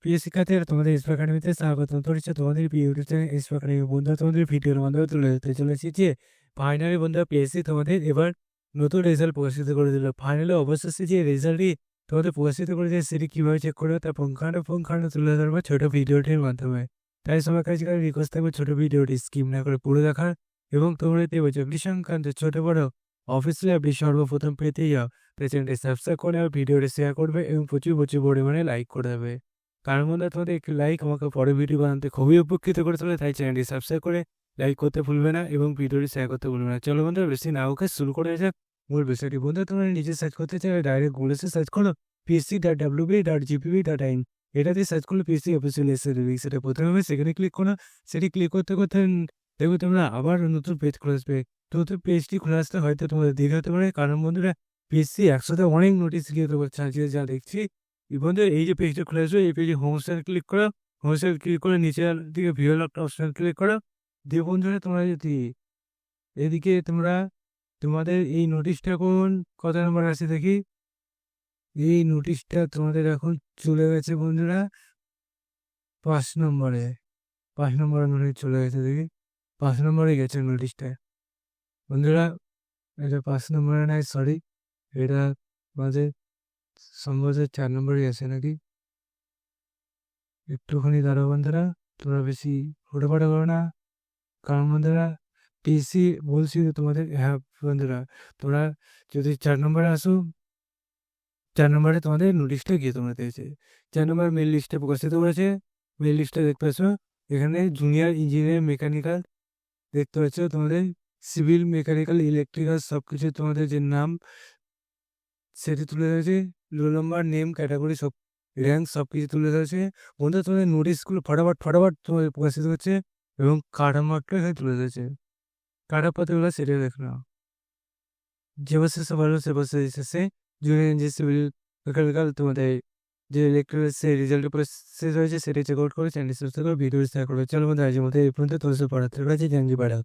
প্রিয় শিক্ষার্থীরা, তোমাদের ইসরো একাডেমিতে স্বাগতম। তো হচ্ছে তোমাদের প্রিয় ইউটিউব চ্যানেল ইসরো একাডেমি। বন্ধুরা, তোমাদের ভিডিওর মাধ্যমে তুলে ধরতে চলেছি যে ফাইনালি বন্ধুরা পিএসসি তোমাদের এবার নতুন রেজাল্ট প্রকাশিত করে দিল। ফাইনালি অবশেষে যে রেজাল্টটি তোমাদের প্রকাশিত করেছে সেটি কীভাবে চেক করবে তার পুঙ্খানুপুঙ্খানু তুলে ধরবে ছোটো ভিডিওটির মাধ্যমে। তাই সবার কাছে রিকোয়েস্ট থাকবে ছোটো ভিডিওটি স্কিপ না করে পুরো দেখার, এবং তোমরা দেখবে চাকরি সংক্রান্ত ছোটো বড়ো অফিসিয়াল আপডেট সর্বপ্রথম পেতে যাও। তাই চ্যানেলটি সাবস্ক্রাইব করে আর ভিডিওটি শেয়ার করবে এবং প্রচুর প্রচুর পরিমাণে লাইক করে দেবে। কারণ বন্ধুরা, তোমাদের একটি লাইক আমাকে পরে ভিডিও বানাতে খুবই উপকৃত করে তোলে। তাই চ্যানেলটি সাবস্ক্রাইব করে লাইক করতে ভুলবে না এবং ভিডিওটি শেয়ার করতে ভুলবে না। চলো বন্ধুরা, বেশি না ওকে শুরু করে যাক মূল বিষয়টি। বন্ধুরা, তোমরা নিজে সার্চ করতে চাইলে ডাইরেক্ট গুগলে সার্চ করো psc.wb.gpv.in। এটা দিয়ে সার্চ করলে পিএসসি অফিসিয়াল এসে দেবে। সেটা প্রথমে হবে, সেখানে ক্লিক করো। সেটি ক্লিক করতে করতে দেখবে তোমরা আবার নতুন পেজ খুলে আসবে। নতুন পেজটি খুলে আসতে হয়তো তোমাদের দেরি হতে পারে, কারণ বন্ধুরা পিএসসি একসাথে অনেক নোটিশ দিয়ে দেবো যা দেখছি। বন্ধুরা, এই যে পেজটা খুলে আসবে, এই পেজে হোম সাইট ক্লিক করো। হোম সাইট ক্লিক করে নিচের দিকে ভিউ একটা অপশন ক্লিক করো। দিয়ে বন্ধুরা, তোমরা যদি এদিকে তোমাদের এই নোটিশটা কত নম্বর আছে দেখি। এই নোটিশটা তোমাদের এখন চলে গেছে বন্ধুরা 5 নম্বরে। 5 নম্বরে নোটিশ চলে গেছে দেখি। 5 নম্বরে গেছে নোটিশটা বন্ধুরা। এটা 5 নম্বরে নাই, সরি, এটা আমাদের সম্ভবত 4 নম্বরে আছে নাকি। একটুখানি দাঁড়াও বন্ধুরা, তোমরা বেশি হুটোপাটা করো না। কারণ বন্ধুরা পিএসসি বলছি যে তোমাদের, হ্যাঁ বন্ধুরা, তোমরা যদি 4 নম্বরে আসো, 4 নম্বরে তোমাদের নোটিশটা গিয়ে তোমরা দিয়েছে। 4 নম্বর মেল লিস্টে প্রকাশিত করেছে। মেল লিস্টে দেখতে পাচ্ছ এখানে জুনিয়র ইঞ্জিনিয়ার মেকানিক্যাল দেখতে পাচ্ছ, তোমাদের সিভিল মেকানিক্যাল ইলেকট্রিক্যাল সব কিছু তোমাদের যে নাম সেটি তুলে ধরেছে। রোল নম্বর, নেম, ক্যাটাগরি, সব র্যাঙ্ক সব কিছু তুলে ধরেছে। বন্ধুরা, তোমাদের নোটিশগুলো ফটাফট তোমাদের প্রকাশিত হচ্ছে এবং কাট মার্কটা এখানে তুলে ধরেছে। কাট অফ কতগুলো সেটা দেখো না। যে বছর সবার সে বছর এসেছে জুনিয়র ইঞ্জিনিয়ার সিভিল মেকানিক্যাল তোমাদের যে ইলেকট্রিক্যাল সে রেজাল্টের শেষ হয়েছে সেটি চেক আউট করে চ্যানেল সাবস্ক্রাইব করে ভিডিও শেয়ার করবে। চলো বন্ধু, আজকের মধ্যে এই পর্যন্ত। তোমাদের পড়াতে রয়েছে জানজি পাড়া।